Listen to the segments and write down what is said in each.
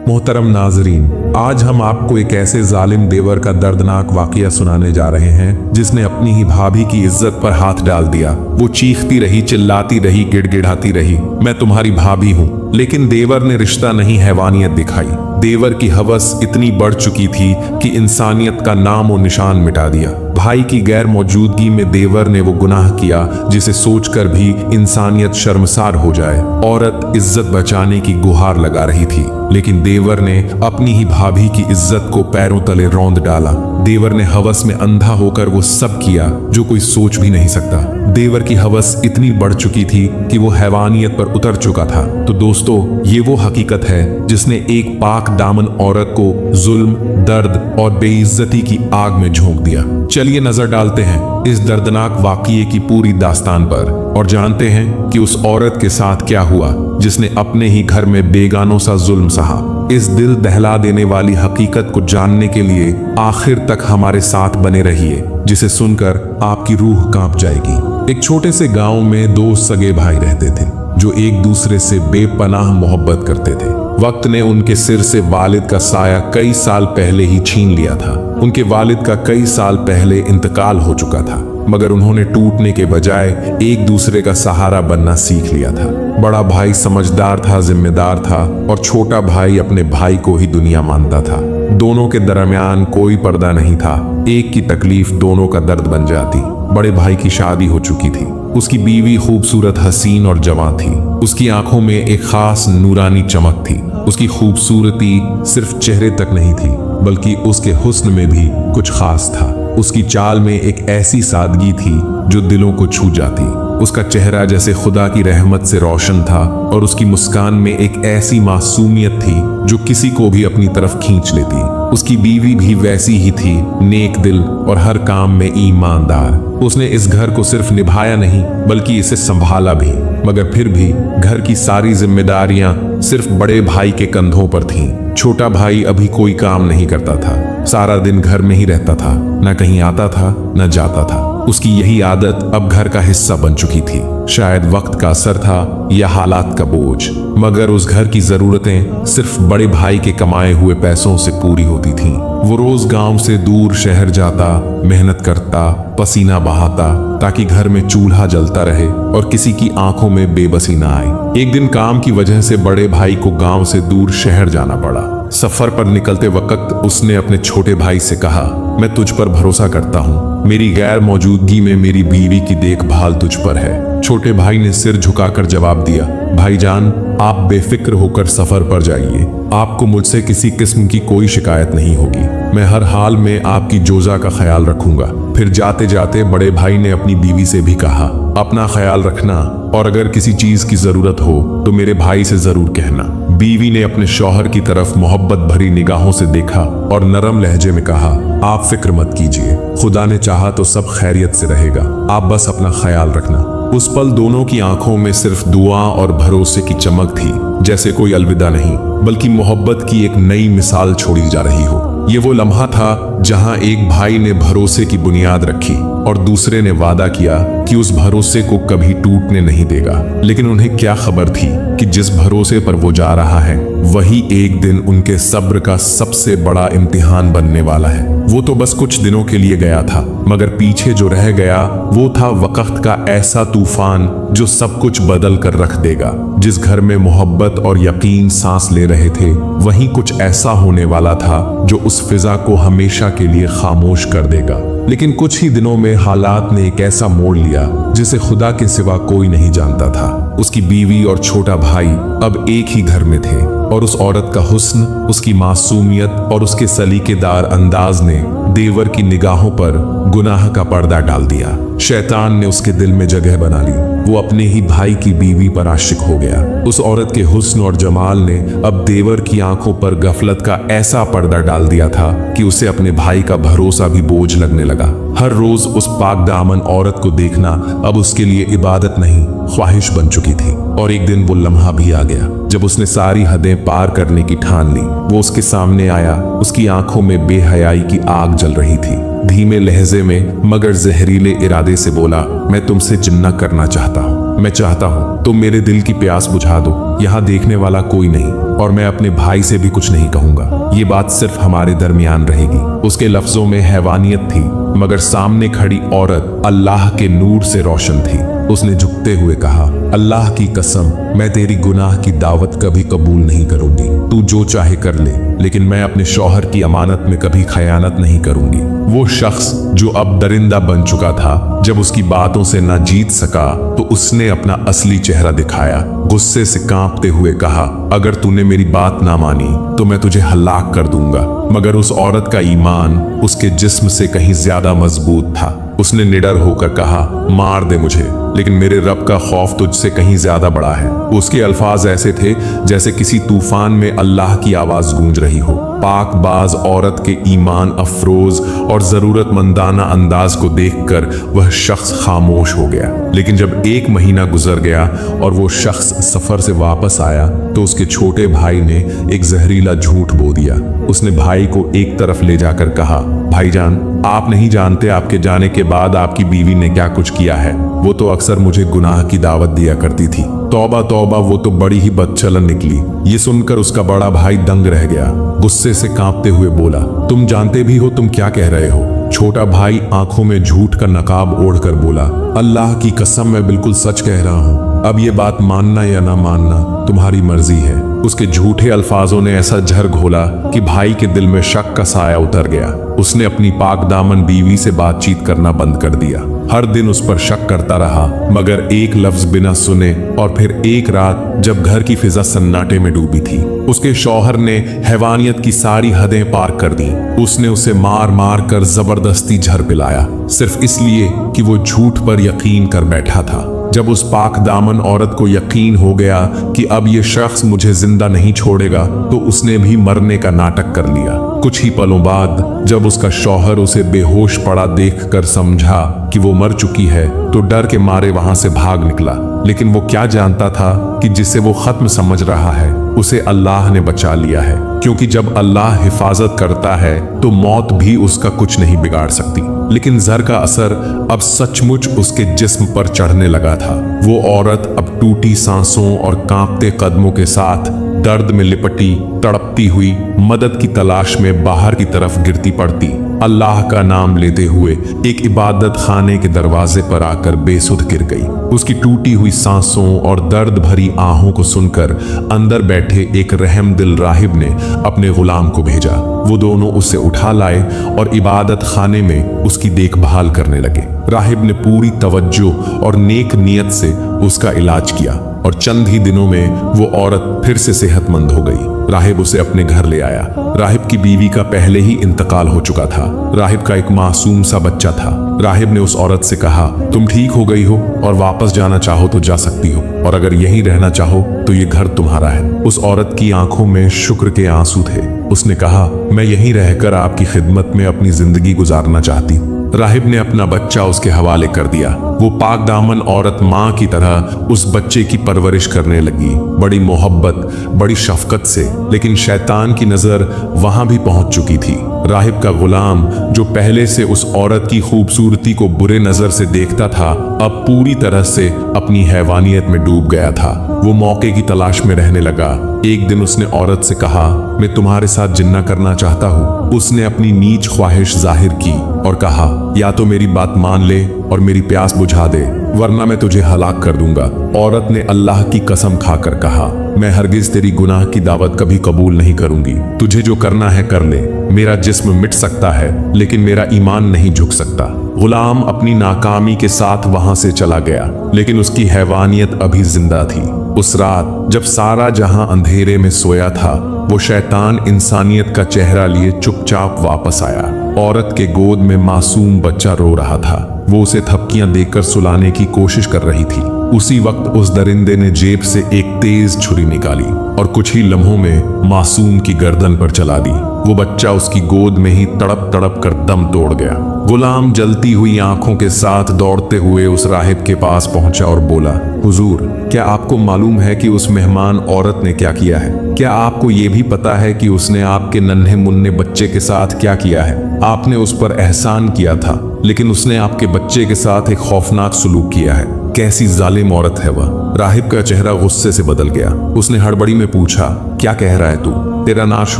मोहतरम नाजरीन, आज हम आपको एक ऐसे जालिम देवर का दर्दनाक वाकया सुनाने जा रहे हैं जिसने अपनी ही भाभी की इज्जत पर हाथ डाल दिया। वो चीखती रही, चिल्लाती रही, गिड़गिड़ाती रही, मैं तुम्हारी भाभी हूँ। लेकिन देवर ने रिश्ता नहीं, हैवानियत दिखाई। देवर की हवस इतनी बढ़ चुकी थी कि इंसानियत का नाम और निशान मिटा दिया। भाई की गैर मौजूदगी में देवर ने वो गुनाह किया जिसे सोचकर भी इंसानियत शर्मसार हो जाए। औरत इज्जत बचाने की गुहार लगा रही थी, लेकिन देवर ने अपनी ही भाभी की इज्जत को पैरों तले रौंद डाला। देवर ने हवस में अंधा होकर वो सब किया जो कोई सोच भी नहीं सकता। देवर की हवस इतनी बढ़ चुकी थी कि वो हैवानियत पर उतर चुका था। तो दोस्तों, ये वो हकीकत है जिसने एक पाक दामन औरत को जुल्म, दर्द और बेइज्जती की आग में झोंक दिया। चलिए नजर डालते हैं इस दर्दनाक वाकये की पूरी दास्तान पर और जानते हैं कि उस औरत के साथ क्या हुआ जिसने अपने ही घर में बेगानों सा जुल्म सहा। इस दिल दहला देने वाली हकीकत को जानने के लिए आखिर तक हमारे साथ बने रहिए, जिसे सुनकर आपकी रूह कांप जाएगी। एक छोटे से गांव में दो सगे भाई रहते थे जो एक दूसरे से बेपनाह मोहब्बत करते थे। वक्त ने उनके सिर से वालिद का साया कई साल पहले ही छीन लिया था। उनके वालिद का कई साल पहले इंतकाल हो चुका था, मगर उन्होंने टूटने के बजाय एक दूसरे का सहारा बनना सीख लिया था। बड़ा भाई समझदार था, जिम्मेदार था और छोटा भाई अपने भाई को ही दुनिया मानता था। दोनों के दरमियान कोई पर्दा नहीं था। एक की तकलीफ दोनों का दर्द बन जाती। बड़े भाई की शादी हो चुकी थी। उसकी बीवी खूबसूरत, हसीन और जवां थी। उसकी आंखों में एक खास नूरानी चमक थी। उसकी खूबसूरती सिर्फ चेहरे तक नहीं थी, बल्कि उसके हुस्न में भी कुछ खास था। उसकी चाल में एक ऐसी सादगी थी जो दिलों को छू जाती। उसका चेहरा जैसे खुदा की रहमत से रोशन था और उसकी मुस्कान में एक ऐसी मासूमियत थी जो किसी को भी अपनी तरफ खींच लेती। उसकी बीवी भी वैसी ही थी, नेक दिल और हर काम में ईमानदार। उसने इस घर को सिर्फ निभाया नहीं, बल्कि इसे संभाला भी। मगर फिर भी घर की सारी जिम्मेदारियां सिर्फ बड़े भाई के कंधों पर थीं। छोटा भाई अभी कोई काम नहीं करता था। सारा दिन घर में ही रहता था, न कहीं आता था न जाता था। उसकी यही आदत अब घर का हिस्सा बन चुकी थी। शायद वक्त का असर था या हालात का बोझ, मगर उस घर की जरूरतें सिर्फ बड़े भाई के कमाए हुए पैसों से पूरी होती थीं। वो रोज गांव से दूर शहर जाता, मेहनत करता, पसीना बहाता, ताकि घर में चूल्हा जलता रहे और किसी की आंखों में बेबसी ना आए। एक दिन काम की वजह से बड़े भाई को गांव से दूर शहर जाना पड़ा। सफर पर निकलते वक्त उसने अपने छोटे भाई से कहा, मैं तुझ पर भरोसा करता हूँ। मेरी गैर मौजूदगी में मेरी बीवी की देखभाल तुझ पर है। छोटे भाई ने सिर झुकाकर जवाब दिया, भाईजान, आप बेफिक्र होकर सफर पर जाइए। आपको मुझसे किसी किस्म की कोई शिकायत नहीं होगी। मैं हर हाल में आपकी जोजा का ख्याल रखूंगा। फिर जाते जाते बड़े भाई ने अपनी बीवी से भी कहा, अपना ख्याल रखना और अगर किसी चीज की जरूरत हो तो मेरे भाई से जरूर कहना। बीवी ने अपने शौहर की तरफ मोहब्बत भरी निगाहों से देखा और नरम लहजे में कहा, आप फिक्र मत कीजिए, खुदा ने चाहा तो सब खैरियत से रहेगा। आप बस अपना ख्याल रखना। उस पल दोनों की आंखों में सिर्फ दुआ और भरोसे की चमक थी, जैसे कोई अलविदा नहीं, बल्कि मोहब्बत की एक नई मिसाल छोड़ी जा रही हो। ये वो लम्हा था जहां एक भाई ने भरोसे की बुनियाद रखी और दूसरे ने वादा किया कि उस भरोसे को कभी टूटने नहीं देगा। लेकिन उन्हें क्या खबर थी कि जिस भरोसे पर वो जा रहा है वही एक दिन उनके सब्र का सबसे बड़ा इम्तिहान बनने वाला है। वो तो बस कुछ दिनों के लिए गया था, मगर पीछे जो रह गया वो था वक्त का ऐसा तूफान जो सब कुछ बदल कर रख देगा। जिस घर में मोहब्बत और यकीन सांस ले रहे थे, वहीं कुछ ऐसा होने वाला था जो उस फिजा को हमेशा के लिए खामोश कर देगा। लेकिन कुछ ही दिनों में हालात ने एक ऐसा मोड़ लिया जिसे खुदा के सिवा कोई नहीं जानता था। उसकी बीवी और छोटा भाई अब एक ही घर में थे और उस औरत का हुस्न, उसकी मासूमियत और उसके सलीकेदार अंदाज ने देवर की निगाहों पर गुनाह का पर्दा डाल दिया। शैतान ने उसके दिल में जगह बना ली। वो अपने ही भाई की बीवी पर आशिक हो गया। उस औरत के हुस्न और जमाल ने अब देवर की आंखों पर गफलत का ऐसा पर्दा डाल दिया था कि उसे अपने भाई का भरोसा भी बोझ लगने लगा। हर रोज उस पाक दामन औरत को देखना अब उसके लिए इबादत नहीं, ख्वाहिश बन चुकी थी। और एक दिन वो लम्हा भी आ गया जब उसने सारी हदें पार करने की ठान ली। वो उसके सामने आया। उसकी आंखों में बेहयाई की आग जल रही थी। धीमे लहजे में मगर जहरीले इरादे से बोला, मैं तुमसे जिन्ना करना चाहता हूँ। मैं चाहता हूँ तुम मेरे दिल की प्यास बुझा दो। यहाँ देखने वाला कोई नहीं और मैं अपने भाई से भी कुछ नहीं कहूंगा। ये बात सिर्फ हमारे दरमियान रहेगी। उसके लफ्जों में हैवानियत थी, मगर सामने खड़ी औरत अल्लाह के नूर से रोशन थी। उसने झुकते हुए कहा, अल्लाह की कसम, मैं तेरी गुनाह की दावत कभी कबूल नहीं करूंगी। तू जो चाहे कर ले, लेकिन मैं अपने शौहर की अमानत में कभी खयानत नहीं करूंगी। वो शख्स जो अब दरिंदा बन चुका था, जब उसकी बातों से ना जीत सका तो उसने अपना असली चेहरा दिखाया। गुस्से से कांपते हुए कहा, अगर तूने मेरी बात ना मानी तो मैं तुझे हलाक कर दूंगा। मगर उस औरत का ईमान उसके जिस्म से कहीं ज्यादा मजबूत था। उसने निडर होकर कहा, मार दे मुझे, लेकिन मेरे रब का खौफ तुझसे कहीं ज्यादा बड़ा है। उसके अल्फाज ऐसे थे जैसे किसी तूफान में अल्लाह की आवाज गूंज रही हो। पाकबाज औरत के ईमान अफरोज और जरूरतमंदाना अंदाज को देखकर वह शख्स खामोश हो गया। लेकिन जब 1 महीना गुजर गया और वो शख्स सफर से वापस आया तो उसके छोटे भाई ने एक जहरीला झूठ बो दिया। उसने भाई को एक तरफ ले जाकर कहा, भाईजान, आप नहीं जानते आपके जाने के बाद आपकी बीवी ने क्या कुछ किया है। वो तो अक्सर मुझे गुनाह की दावत दिया करती थी। तौबा तौबा, वो तो बड़ी ही बदचलन निकली। ये सुनकर उसका बड़ा भाई दंग रह गया। गुस्से से कांपते हुए बोला, तुम जानते भी हो तुम क्या कह रहे हो। छोटा भाई आंखों में झूठ का नकाब ओढ़कर बोला, अल्लाह की कसम, मैं बिल्कुल सच कह रहा हूँ। अब ये बात मानना या ना मानना तुम्हारी मर्जी है। उसके झूठे अल्फाजों ने ऐसा झर घोला कि भाई के दिल में शक का साया उतर गया। उसने अपनी पाकदामन बीवी से बातचीत करना बंद कर दिया। हर दिन उस पर शक करता रहा, मगर एक लफ्ज बिना सुने। और फिर एक रात जब घर की फिजा सन्नाटे में डूबी थी, उसके शौहर ने हैवानियत की सारी हदें पार कर दी। उसने उसे मार मार कर जबरदस्ती झर पिलाया, सिर्फ इसलिए कि वो झूठ पर यकीन कर बैठा था। जब उस पाक दामन औरत को यकीन हो गया कि अब ये शख्स मुझे जिंदा नहीं छोड़ेगा, तो उसने भी मरने का नाटक कर लिया। कुछ ही पलों बाद जब उसका शौहर उसे बेहोश पड़ा देखकर समझा कि वो मर चुकी है, तो डर के मारे वहां से भाग निकला। लेकिन वो क्या जानता था कि जिसे वो खत्म समझ रहा है, उसे अल्लाह ने बचा लिया है। क्योंकि जब अल्लाह हिफाजत करता है तो मौत भी उसका कुछ नहीं बिगाड़ सकती। लेकिन जहर का असर अब सचमुच उसके जिस्म पर चढ़ने लगा था। वो औरत अब टूटी सांसों और कांपते कदमों के साथ दर्द में लिपटी तड़पती हुई मदद की तलाश में बाहर की तरफ गिरती पड़ती। अल्लाह का नाम लेते हुए एक इबादत खाने के दरवाजे पर आकर बेसुध गिर गई। उसकी टूटी हुई सांसों और दर्द भरी आहों को सुनकर अंदर बैठे एक रहमदिल राहिब ने अपने गुलाम को भेजा। वो दोनों उसे उठा लाए और इबादत खाने में उसकी देखभाल करने लगे। राहिब ने पूरी तवज्जो और नेक नियत से उसका इलाज किया और चंद ही दिनों में वो औरत फिर से सेहतमंद हो गई। राहिब उसे अपने घर ले आया। राहिब की बीवी का पहले ही इंतकाल हो चुका था। राहिब का एक मासूम सा बच्चा था। राहिब ने उस औरत से कहा, तुम ठीक हो गई हो और वापस जाना चाहो तो जा सकती हो, और अगर यहीं रहना चाहो तो ये घर तुम्हारा है। उस औरत की आंखों में शुक्र के आंसू थे। उसने कहा, मैं यहीं रहकर आपकी खिदमत में अपनी जिंदगी गुजारना चाहती हूँ। राहिब ने अपना बच्चा उसके हवाले कर दिया। वो पाक दामन औरत माँ की तरह उस बच्चे की परवरिश करने लगी, बड़ी मोहब्बत, बड़ी शफकत से। लेकिन शैतान की नजर वहां भी पहुंच चुकी थी। राहिब का गुलाम, जो पहले से उस औरत की खूबसूरती को बुरे नजर से देखता था, अब पूरी तरह से अपनी हैवानियत में डूब गया था। वो मौके की तलाश में रहने लगा। एक दिन उसने औरत से कहा, मैं तुम्हारे साथ जिन्ना करना चाहता हूँ। उसने अपनी नीच ख्वाहिश जाहिर की और कहा, या तो मेरी बात मान ले और मेरी प्यास बुझा दे, वरना मैं तुझे हलाक कर दूंगा। औरत ने अल्लाह की कसम खाकर कहा, मैं हरगिज तेरी गुनाह की दावत कभी कबूल नहीं करूंगी। तुझे जो करना है कर ले। मेरा जिस्म मिट सकता है, लेकिन मेरा ईमान नहीं झुक सकता। गुलाम अपनी नाकामी के साथ वहां से चला गया, लेकिन उसकी हैवानियत अभी जिंदा थी। उस रात जब सारा जहां अंधेरे में सोया था, वो शैतान इंसानियत का चेहरा लिए चुपचाप वापस आया। औरत के गोद में मासूम बच्चा रो रहा था। वो उसे थपकियां देकर सुलाने की कोशिश कर रही थी। उसी वक्त उस दरिंदे ने जेब से एक तेज छुरी निकाली और कुछ ही लम्हों में मासूम की गर्दन पर चला दी। वो बच्चा उसकी गोद में ही तड़प तड़प कर दम तोड़ गया। गुलाम जलती हुई आंखों के साथ दौड़ते हुए उस राहिब के पास पहुंचा और बोला, हुजूर, क्या आपको मालूम है कि उस मेहमान औरत ने क्या किया है? क्या आपको ये भी पता है कि उसने आपके नन्हे मुन्ने बच्चे के साथ क्या किया है? आपने उस पर एहसान किया था, लेकिन उसने आपके बच्चे के साथ एक खौफनाक सलूक किया है। कैसी जालिम औरत है वह। राहिब का चेहरा गुस्से से बदल गया। उसने हड़बड़ी में पूछा, क्या कह रहा है तू? तेरा नाश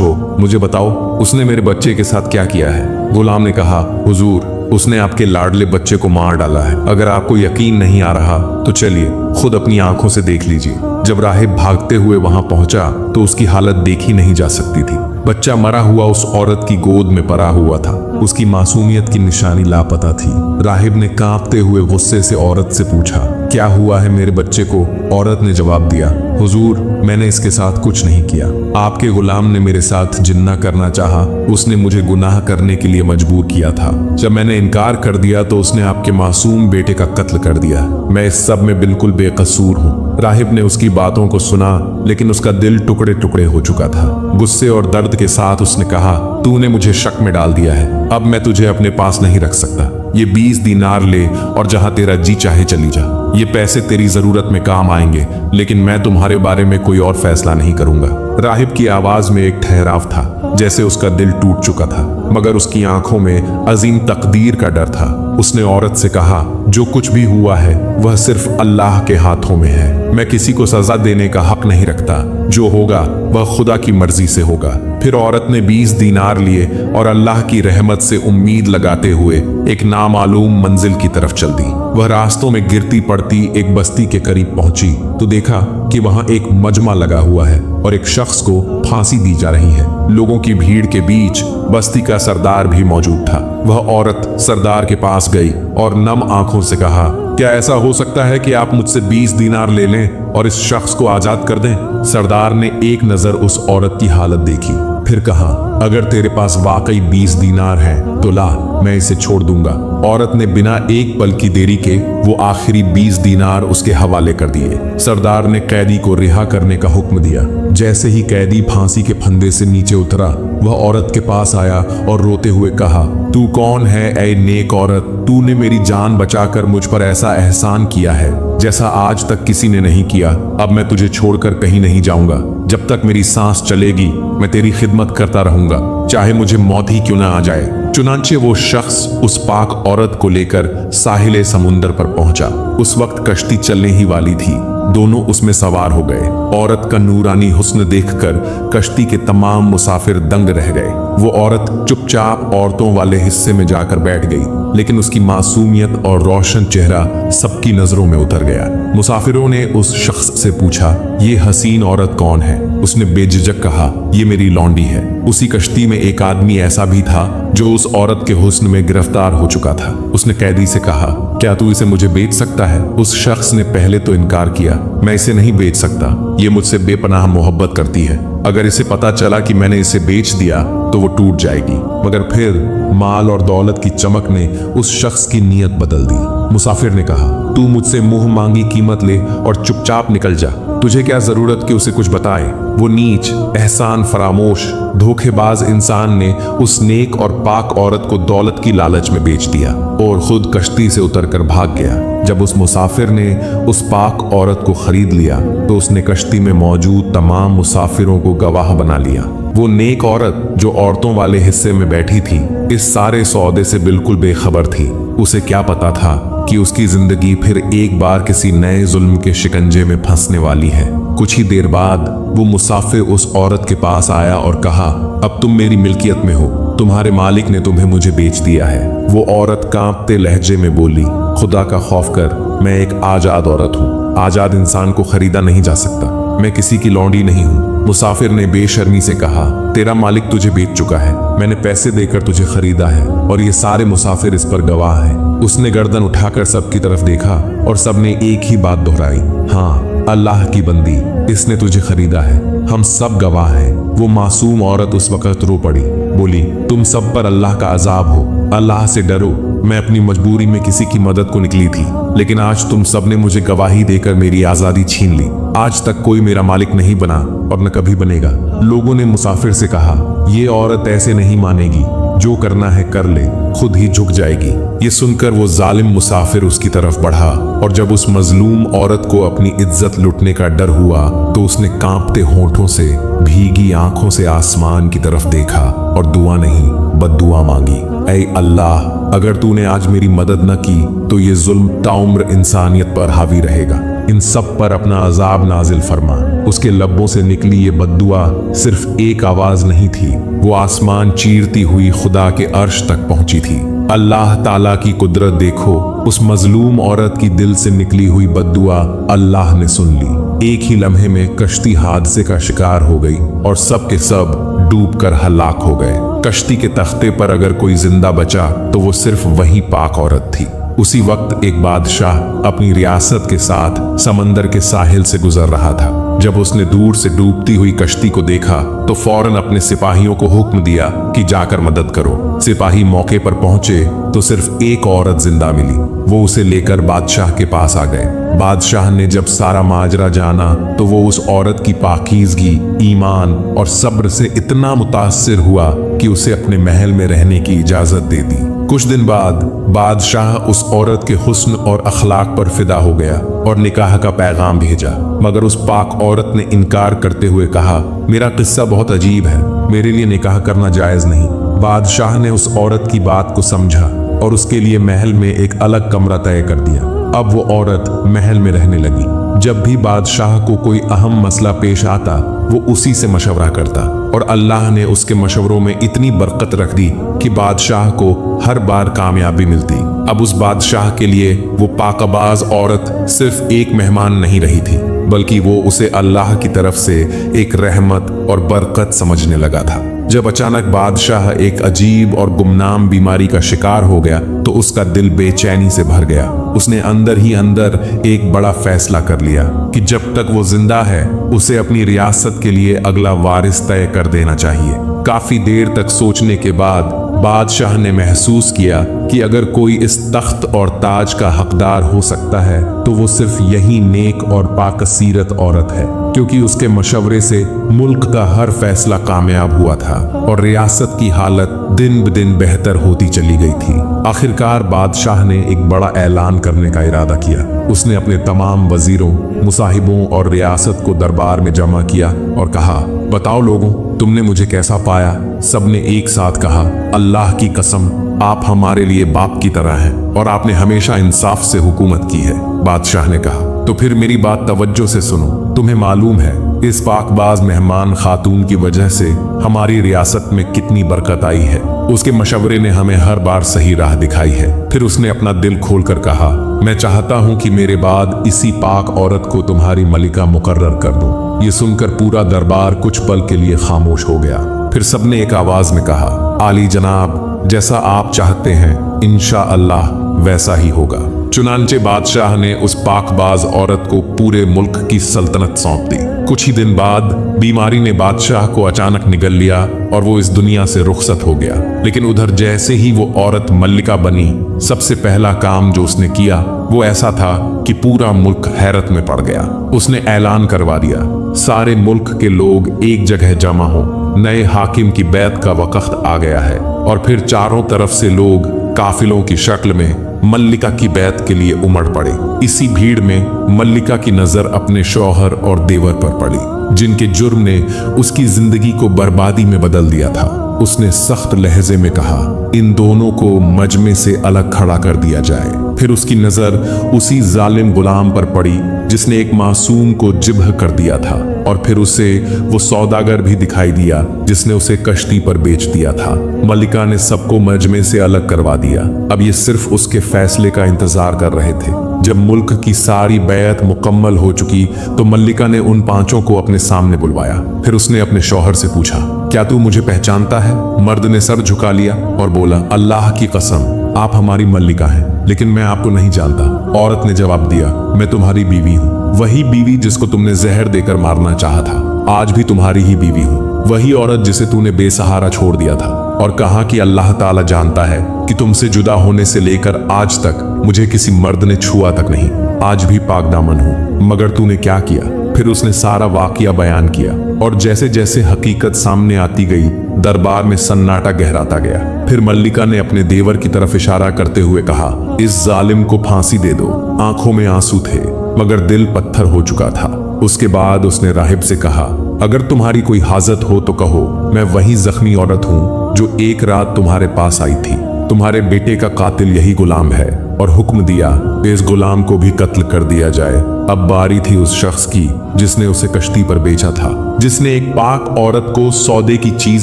हो, मुझे बताओ, उसने मेरे बच्चे के साथ क्या किया है? गुलाम ने कहा, हुजूर, उसने आपके लाडले बच्चे को मार डाला है। अगर आपको यकीन नहीं आ रहा तो चलिए खुद अपनी आंखों से देख लीजिए। जब राहिब भागते हुए वहां पहुंचा तो उसकी हालत देखी नहीं जा सकती थी। बच्चा मरा हुआ उस औरत की गोद में पड़ा हुआ था। उसकी मासूमियत की निशानी लापता थी। राहिब ने कांपते हुए गुस्से से औरत से पूछा, क्या हुआ है मेरे बच्चे को? औरत ने जवाब दिया, हुजूर, मैंने इसके साथ कुछ नहीं किया। आपके गुलाम ने मेरे साथ जिन्ना करना चाहा। उसने मुझे गुनाह करने के लिए मजबूर किया था। जब मैंने इनकार कर दिया तो उसने आपके मासूम बेटे का कत्ल कर दिया। मैं इस सब में बिल्कुल बेकसूर हूँ। राहिब ने उसकी बातों को सुना, लेकिन उसका दिल टुकड़े टुकड़े हो चुका था। गुस्से और दर्द के साथ उसने कहा, तूने मुझे शक में डाल दिया है। अब मैं तुझे अपने पास नहीं रख सकता। ये 20 दीनार ले और जहां तेरा जी चाहे चली जा। ये पैसे तेरी जरूरत में काम आएंगे, लेकिन मैं तुम्हारे बारे में कोई और फैसला नहीं करूंगा। राहिब की आवाज में एक ठहराव था, जैसे उसका दिल टूट चुका था, मगर उसकी आंखों में अजीम तकदीर का डर था। उसने औरत से कहा, जो कुछ भी हुआ है वह सिर्फ अल्लाह के हाथों में है। मैं किसी को सजा देने का हक नहीं रखता। जो होगा वह खुदा की मर्जी से होगा। फिर औरत ने 20 दीनार लिए और अल्लाह की रहमत से उम्मीद लगाते हुए एक नामालूम मंजिल की तरफ चल दी। वह रास्तों में गिरती पड़ती एक बस्ती के करीब पहुंची तो देखा कि वहां एक मजमा लगा हुआ है और एक शख्स को फांसी दी जा रही है। लोगों की भीड़ के बीच बस्ती का सरदार भी मौजूद था। वह औरत सरदार के पास गई और नम आंखों से कहा, क्या ऐसा हो सकता है कि आप मुझसे 20 दीनार ले लें और इस शख्स को आजाद कर दें? सरदार ने एक नजर उस औरत की हालत देखी, फिर कहा, अगर तेरे पास वाकई 20 दीनार हैं तो ला, मैं इसे छोड़ दूंगा। औरत ने बिना एक पल की देरी के वो आखिरी 20 दीनार उसके हवाले कर दिए। सरदार ने कैदी को रिहा करने का हुक्म दिया। जैसे ही कैदी फांसी के फंदे से नीचे उतरा, वह औरत के पास आया और रोते हुए कहा, तू कौन है ऐ नेक औरत? तूने मेरी जान बचाकर मुझ पर ऐसा एहसान किया है जैसा आज तक किसी ने नहीं किया। अब मैं तुझे छोड़कर कहीं नहीं जाऊंगा। जब तक मेरी सांस चलेगी मैं तेरी खिदमत करता रहूंगा, चाहे मुझे मौत ही क्यों ना आ जाए। चुनांचे वो शख्स उस पाक औरत को लेकर साहिले समुंदर पर पहुंचा। उस वक्त कश्ती चलने ही वाली थी। दोनों उसमें सवार हो गए। औरत का नूरानी हुस्न देखकर कश्ती के तमाम मुसाफिर दंग रह गए। वो औरत चुपचाप औरतों वाले हिस्से में जाकर बैठ गई, लेकिन उसकी मासूमियत और रोशन चेहरा सबकी नजरों में उतर गया। मुसाफिरों ने उस शख्स से पूछा, ये हसीन औरत कौन है? उसने बेझिझक कहा, ये मेरी लौंडी है। उसी कश्ती में एक आदमी ऐसा भी था जो उस औरत के हुस्न में गिरफ्तार हो चुका था। उसने कैदी से कहा, क्या तू इसे मुझे बेच सकता है? उस शख्स ने पहले तो इनकार किया, मैं इसे नहीं बेच सकता, ये मुझसे बेपनाह मोहब्बत करती है। अगर इसे पता चला कि मैंने इसे बेच दिया तो वो टूट जाएगी। मगर फिर माल और दौलत की चमक ने उस शख्स की नीयत बदल दी। मुसाफिर ने कहा, तू मुझसे मुंह मांगी कीमत ले और चुपचाप निकल जा। तुझे क्या जरूरत कि उसे कुछ बताए? वो नीच, एहसान फरामोश, धोखेबाज इंसान ने उस नेक और पाक औरत को दौलत की लालच में बेच दिया और खुद कश्ती से उतरकर भाग गया। जब उस मुसाफिर ने उस पाक औरत को खरीद लिया तो उसने कश्ती में मौजूद तमाम मुसाफिरों को गवाह बना लिया। वो नेक औरत जो औरतों वाले हिस्से में बैठी थी, इस सारे सौदे से बिल्कुल बेखबर थी। उसे क्या पता था कि उसकी जिंदगी फिर एक बार किसी नए जुल्म के शिकंजे में फंसने वाली है। कुछ ही देर बाद वो मुसाफिर उस औरत के पास आया और कहा, अब तुम मेरी मिल्कियत में हो, तुम्हारे मालिक ने तुम्हें मुझे बेच दिया है। वो औरत कांपते लहजे में बोली, खुदा का खौफ कर, मैं एक आजाद औरत हूँ। आजाद इंसान को खरीदा नहीं जा सकता। मैं किसी की लौंडी नहीं हूँ। मुसाफिर ने बेशर्मी से कहा, तेरा मालिक तुझे बेच चुका है, मैंने पैसे देकर तुझे खरीदा है और ये सारे मुसाफिर इस पर गवाह हैं। उसने गर्दन उठाकर सबकी तरफ देखा और सबने एक ही बात दोहराई, हाँ, अल्लाह की बंदी, इसने तुझे खरीदा है, हम सब गवाह हैं। वो मासूम औरत उस वक्त रो पड़ी, बोली, तुम सब पर अल्लाह का अजाब हो, अल्लाह से डरो। मैं अपनी मजबूरी में किसी की मदद को निकली थी, लेकिन आज तुम सबने मुझे गवाही देकर मेरी आजादी छीन ली। आज तक कोई मेरा मालिक नहीं बना और न कभी बनेगा। लोगों ने मुसाफिर से कहा, ये औरत ऐसे नहीं मानेगी, जो करना है कर ले, खुद ही झुक जाएगी। ये सुनकर वो जालिम मुसाफिर उसकी तरफ बढ़ा और जब उस मजलूम औरत को अपनी इज्जत लुटने का डर हुआ तो उसने कांपते होठों से, भीगी आंखों से आसमान की तरफ देखा और दुआ नहीं बद्दुआ मांगी। ऐ अल्लाह, अगर तूने आज मेरी मदद न की तो ये जुल्म ताउम्र इंसानियत पर हावी रहेगा। इन सब पर अपना अजाब नाजिल फरमा। उसके लब्बों से निकली ये बद्दुआ सिर्फ एक आवाज नहीं थी, वो आसमान चीरती हुई खुदा के अर्श तक पहुंची थी। अल्लाह ताला की कुदरत देखो, उस मजलूम औरत की दिल से निकली हुई बद्दुआ अल्लाह ने सुन ली। एक ही लम्हे में कश्ती हादसे का शिकार हो गई और सब के सब डूबकर हलाक हो गए। कश्ती के तख्ते पर अगर कोई जिंदा बचा तो वो सिर्फ वही पाक औरत थी। उसी वक्त एक बादशाह अपनी रियासत के साथ समंदर के साहिल से गुजर रहा था। जब उसने दूर से डूबती हुई कश्ती को देखा तो फौरन अपने सिपाहियों को हुक्म दिया कि जाकर मदद करो। सिपाही मौके पर पहुंचे तो सिर्फ एक औरत जिंदा मिली। वो उसे लेकर बादशाह के पास आ गए। बादशाह ने जब सारा माजरा जाना तो वो उस औरत की पाकीज़गी, ईमान और सब्र से इतना मुतासिर हुआ कि उसे अपने महल में रहने की इजाजत दे दी। कुछ दिन बाद बादशाह उस औरत के हुस्न और अखलाक पर फिदा हो गया और निकाह का पैगाम भेजा, मगर उस पाक औरत ने इनकार करते हुए कहा, मेरा किस्सा बहुत अजीब है, मेरे लिए निकाह करना जायज नहीं। बादशाह ने उस औरत की बात को समझा और उसके लिए महल में एक अलग कमरा तय कर दिया। अब वो औरत महल में रहने लगी। जब भी बादशाह को कोई अहम मसला पेश आता वो उसी से मशवरा करता और अल्लाह ने उसके मशवरों में इतनी बरकत रख दी कि बादशाह को हर बार कामयाबी मिलती। अब उस बादशाह के लिए वो पाकबाज औरत सिर्फ एक मेहमान नहीं रही थी, बल्कि वो उसे अल्लाह की तरफ से एक रहमत और बरकत समझने लगा था। जब अचानक बादशाह एक अजीब और गुमनाम बीमारी का शिकार हो गया तो उसका दिल बेचैनी से भर गया। उसने अंदर ही अंदर एक बड़ा फैसला कर लिया कि जब तक वो जिंदा है उसे अपनी रियासत के लिए अगला वारिस तय कर देना चाहिए। काफी देर तक सोचने के बाद बादशाह ने महसूस किया कि अगर कोई इस तख्त और ताज का हकदार हो सकता है तो वो सिर्फ यही नेक और पाकसीरत औरत है, क्योंकि उसके मशवरे से मुल्क का हर फैसला कामयाब हुआ था और रियासत की हालत दिन ब दिन बेहतर होती चली गई थी। आखिरकार बादशाह ने एक बड़ा ऐलान करने का इरादा किया। उसने अपने तमाम वजीरों, मुसाहिबों और रियासत को दरबार में जमा किया और कहा, बताओ लोगों, तुमने मुझे कैसा पाया? सबने एक साथ कहा, अल्लाह की कसम, आप हमारे लिए बाप की तरह हैं और आपने हमेशा इंसाफ से हुकूमत की है। बादशाह ने कहा, तो फिर मेरी बात तवज्जो से सुनो। तुम्हें मालूम है इस पाकबाज मेहमान खातून की वजह से हमारी रियासत में कितनी बरकत आई है। उसके मशवरे ने हमें हर बार सही राह दिखाई है। फिर उसने अपना दिल खोलकर कहा, मैं चाहता हूं कि मेरे बाद इसी पाक औरत को तुम्हारी मलिका मुकर्रर कर दूं। ये सुनकर पूरा दरबार कुछ पल के लिए खामोश हो गया। फिर सबने एक आवाज में कहा, आली जनाब, जैसा आप चाहते हैं इंशाअल्लाह वैसा ही होगा। चुनांचे बादशाह ने उस पाकबाज औरत को पूरे मुल्क की सल्तनत सौंप दी। कुछ ही दिन बाद बीमारी ने बादशाह को अचानक निगल लिया और वो इस दुनिया से रुखसत हो गया। लेकिन उधर जैसे ही वो औरत मल्लिका बनी, सबसे पहला काम जो उसने किया वो ऐसा था कि पूरा मुल्क हैरत में पड़ गया। उसने ऐलान करवा दिया, सारे मुल्क के लोग एक जगह जमा हो, नए हाकिम की बैत का वक्त आ गया है। और फिर चारों तरफ से लोग काफिलों की शक्ल में मल्लिका की बैत के लिए उमड़ पड़े। इसी भीड़ में मल्लिका की नजर अपने शौहर और देवर पर पड़ी, जिनके जुर्म ने उसकी जिंदगी को बर्बादी में बदल दिया था। उसने सख्त लहजे में कहा, इन दोनों को मजमे से अलग खड़ा कर दिया जाए। फिर उसकी नजर उसी जालिम गुलाम पर पड़ी जिसने एक मासूम को जिब्ह कर दिया था, और फिर उसे वो सौदागर भी दिखाई दिया जिसने उसे कश्ती पर बेच दिया था। मलिका ने सबको मजमे से अलग करवा दिया। अब ये सिर्फ उसके फैसले का इंतजार कर रहे थे। जब मुल्क की सारी बैत मुकम्मल हो चुकी तो मल्लिका ने उन पांचों को अपने सामने बुलवाया। फिर उसने अपने शौहर से पूछा, क्या तू मुझे पहचानता है? मर्द ने सर झुका लिया और बोला, अल्लाह की कसम, आप हमारी मल्लिका हैं, लेकिन मैं आपको नहीं जानता। औरत ने जवाब दिया, मैं तुम्हारी बीवी हूँ, वही बीवी जिसको तुमने जहर देकर मारना चाहा था। आज भी तुम्हारी ही बीवी हूँ, वही औरत जिसे तूने बेसहारा छोड़ दिया था और कहा कि अल्लाह ताला जानता है कि तुमसे जुदा होने से लेकर आज तक मुझे किसी मर्द ने छुआ तक नहीं। आज भी पाकदामन हूँ, मगर तूने क्या किया? फिर उसने सारा वाकया बयान किया और जैसे जैसे हकीकत सामने आती गई दरबार में सन्नाटा गहराता गया। फिर मल्लिका ने अपने देवर की तरफ इशारा करते हुए कहा, इस जालिम को फांसी दे दो। आंखों में आंसू थे मगर दिल पत्थर हो चुका था। उसके बाद उसने राहिब से कहा, अगर तुम्हारी कोई हाजत हो तो कहो, मैं वही जख्मी औरत हूँ जो एक रात तुम्हारे पास आई थी। तुम्हारे बेटे का कातिल यही गुलाम है। और हुक्म दिया कि इस गुलाम को भी कत्ल कर दिया जाए। अब बारी थी उस शख्स की जिसने उसे कश्ती पर बेचा था, जिसने एक पाक औरत को सौदे की चीज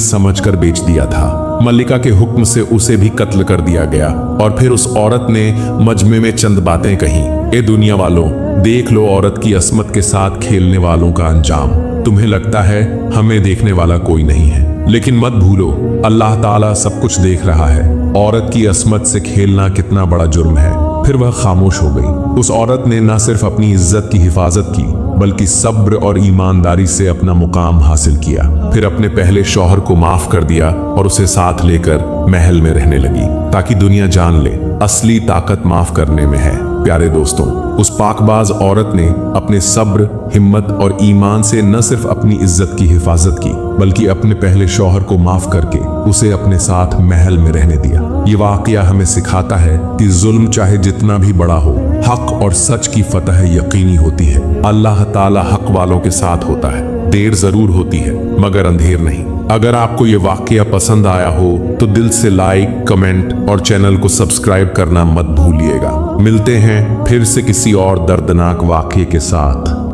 समझकर बेच दिया था। मल्लिका के हुक्म से उसे भी कत्ल कर दिया गया। और फिर उस औरत ने मजमे में चंद बातें कही, ए दुनिया वालों, देख लो औरत की असमत के साथ खेलने वालों का अंजाम। तुम्हें लगता है हमें देखने वाला कोई नहीं है, लेकिन मत भूलो अल्लाह ताला सब कुछ देख रहा है। औरत की असमत से खेलना कितना बड़ा जुर्म है। फिर वह खामोश हो गई। उस औरत ने न सिर्फ अपनी इज्जत की हिफाजत की बल्कि सब्र और ईमानदारी से अपना मुकाम हासिल किया। फिर अपने पहले शौहर को माफ कर दिया और उसे साथ लेकर महल में रहने लगी, ताकि दुनिया जान ले असली ताकत माफ करने में है। प्यारे दोस्तों, उस पाकबाज औरत ने अपने सब्र, हिम्मत और ईमान से न सिर्फ अपनी इज्जत की हिफाजत की बल्कि अपने पहले शौहर को माफ करके उसे अपने साथ महल में रहने दिया। ये वाकया हमें सिखाता है कि जुल्म चाहे जितना भी बड़ा हो, हक और सच की फतह यकीनी होती है। अल्लाह ताला हक वालों के साथ होता है। देर जरूर होती है मगर अंधेर नहीं। अगर आपको ये वाकया पसंद आया हो तो दिल से लाइक, कमेंट और चैनल को सब्सक्राइब करना मत भूलिएगा। मिलते हैं फिर से किसी और दर्दनाक वाकये के साथ।